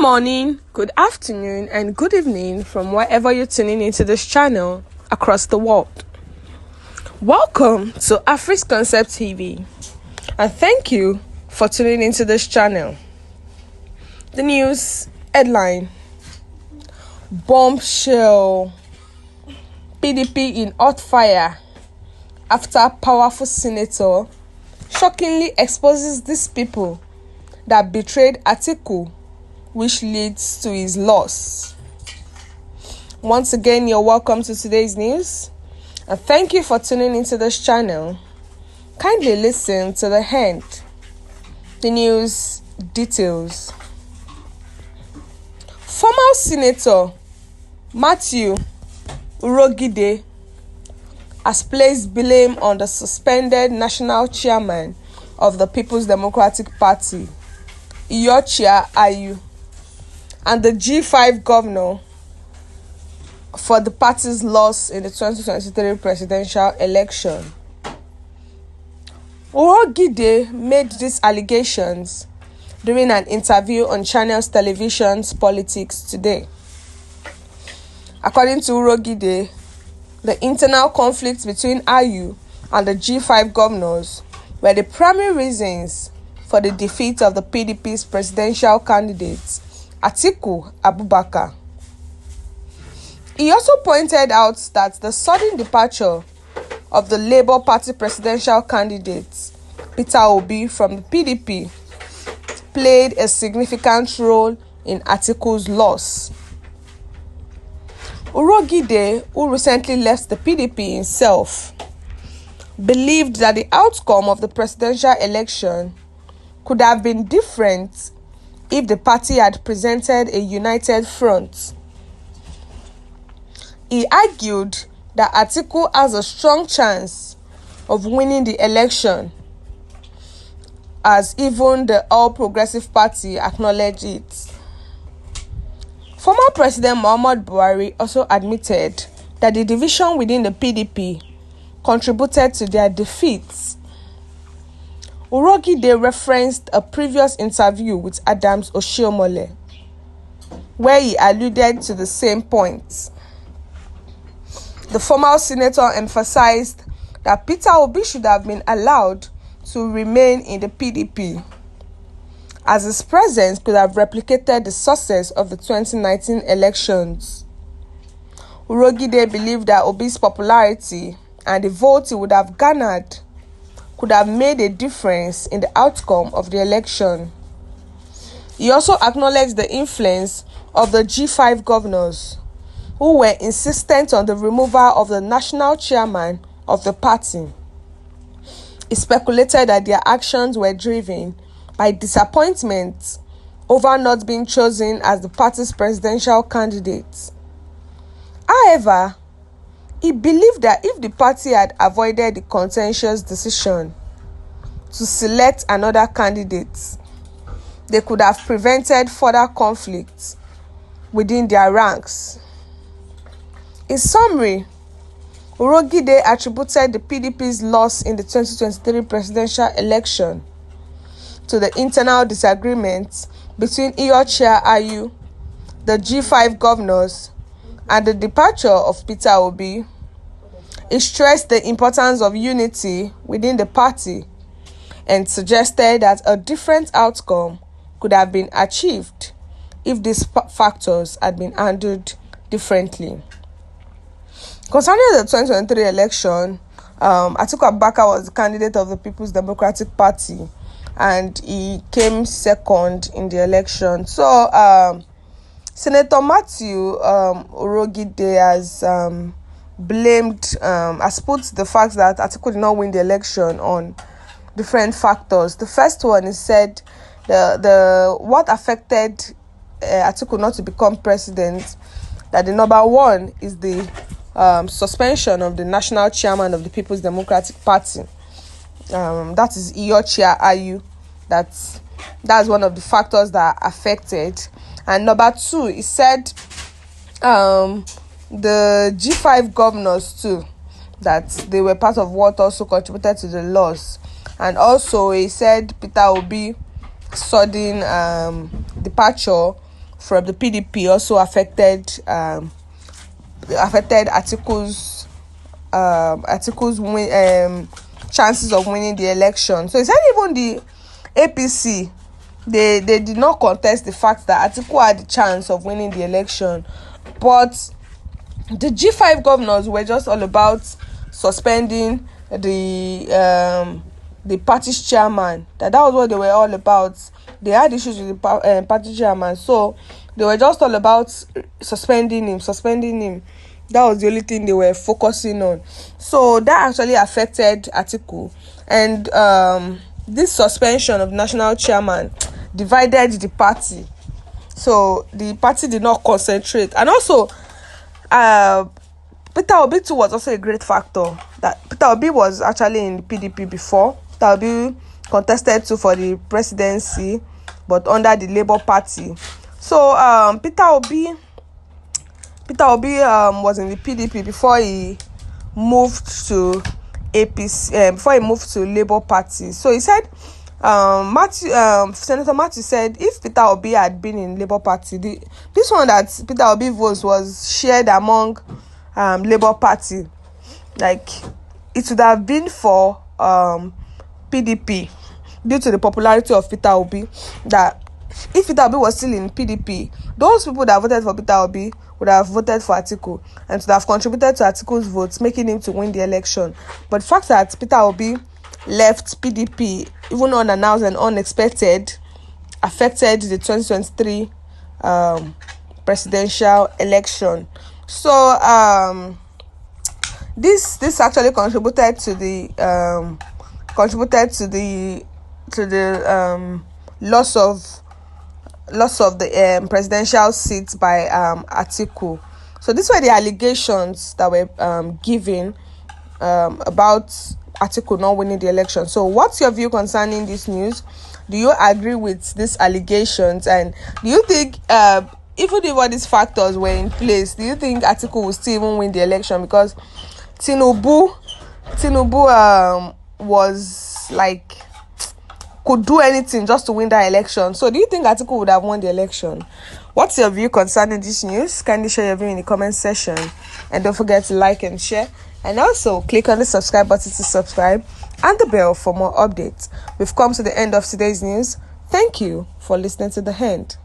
morning, good afternoon, and good evening from wherever you're tuning into this channel across the world. Welcome to Êxpøsês TV, and thank you for tuning into this channel. The news headline: Bombshell. PDP in hot fire after powerful senator shockingly exposes these people that betrayed Atiku, which leads to his loss. Once again, you're welcome to today's news, and thank you for tuning into this channel. Kindly listen to the end. The news details. Former Senator Matthew Urhogide has placed blame on the suspended national chairman of the People's Democratic Party, Êxpøsês, and the G5 governor for the party's loss in the 2023 presidential election. Urhogide made these allegations during an interview on Channels Television's Politics Today. According to Urhogide, the internal conflicts between IU and the G5 governors were the primary reasons for the defeat of the PDP's presidential candidate, Atiku Abubakar. He also pointed out that the sudden departure of the Labour Party presidential candidate, Peter Obi, from the PDP played a significant role in Atiku's loss. Urhogide, who recently left the PDP himself, believed that the outcome of the presidential election could have been different if the party had presented a united front. He argued that Atiku has a strong chance of winning the election, as even the All Progressive Party acknowledged it. Former President Muhammadu Buhari also admitted that the division within the PDP contributed to their defeats. Urhogide referenced a previous interview with SS$ømbshëll, where he alluded to the same points. The former senator emphasized that Peter Obi should have been allowed to remain in the PDP, as his presence could have replicated the success of the 2019 elections. Urhogide believed that Obi's popularity and the vote he would have garnered could have made a difference in the outcome of the election. He also acknowledged the influence of the G5 governors, who were insistent on the removal of the national chairman of the party. He speculated that their actions were driven by disappointment over not being chosen as the party's presidential candidate. However, he believed that if the party had avoided the contentious decision to select another candidate, they could have prevented further conflicts within their ranks. In summary, Urhogide attributed the PDP's loss in the 2023 presidential election to the internal disagreements between Êxpøsês, the G5 governors, and the departure of Peter Obi. He stressed the importance of unity within the party and suggested that a different outcome could have been achieved if these factors had been handled differently. Concerning the 2023 election, Atiku Abubakar was the candidate of the People's Democratic Party, and he came second in the election. So, Senator Matthew Urhogide has has put the fact that Atiku did not win the election on different factors. The first one is said what affected Atiku not to become president, that the number one is the suspension of the national chairman of the People's Democratic Party. That is Êxpøsês. That's one of the factors that affected. And number two, he said the G5 governors too, that they were part of what also contributed to the loss. And also he said Peter Obi sudden departure from the PDP also affected Atiku's chances of winning the election. So he said even the APC, they did not contest the fact that Atiku had the chance of winning the election, but the G5 governors were just all about suspending the party's chairman. That was what they were all about. They had issues with the party chairman, so they were just all about suspending him. That was the only thing they were focusing on. So that actually affected Atiku, and this suspension of national chairman divided the party. So the party did not concentrate, and also Peter Obi too was also a great factor. That Peter Obi was actually in the PDP before. Peter Obi contested too for the presidency, but under the Labour Party. So Peter Obi was in the PDP before he moved to APC. Before he moved to Labour Party. So he said, Senator Matthew said, if Peter Obi had been in Labour Party, this one that Peter Obi votes was shared among Labour Party. Like, it would have been for PDP due to the popularity of Peter Obi. That if Peter Obi was still in PDP, those people that voted for Peter Obi would have voted for Atiku and would have contributed to Atiku's votes, making him to win the election. But the fact that Peter Obi left PDP, even unannounced and unexpected, affected the 2023 presidential election. So this actually contributed to the loss of the presidential seats by Atiku. So these were the allegations that were given about Atiku not winning the election. So what's your view concerning this news? Do you agree with these allegations? And do you think even if all these factors were in place, do you think Atiku will still even win the election? Because Tinubu was like, could do anything just to win that election. So do you think Atiku would have won the election? What's your view concerning this news? Kindly share your view in the comment section, and don't forget to like and share, and also click on the subscribe button to subscribe and the bell for more updates. We've come to the end of today's news. Thank you for listening to the end.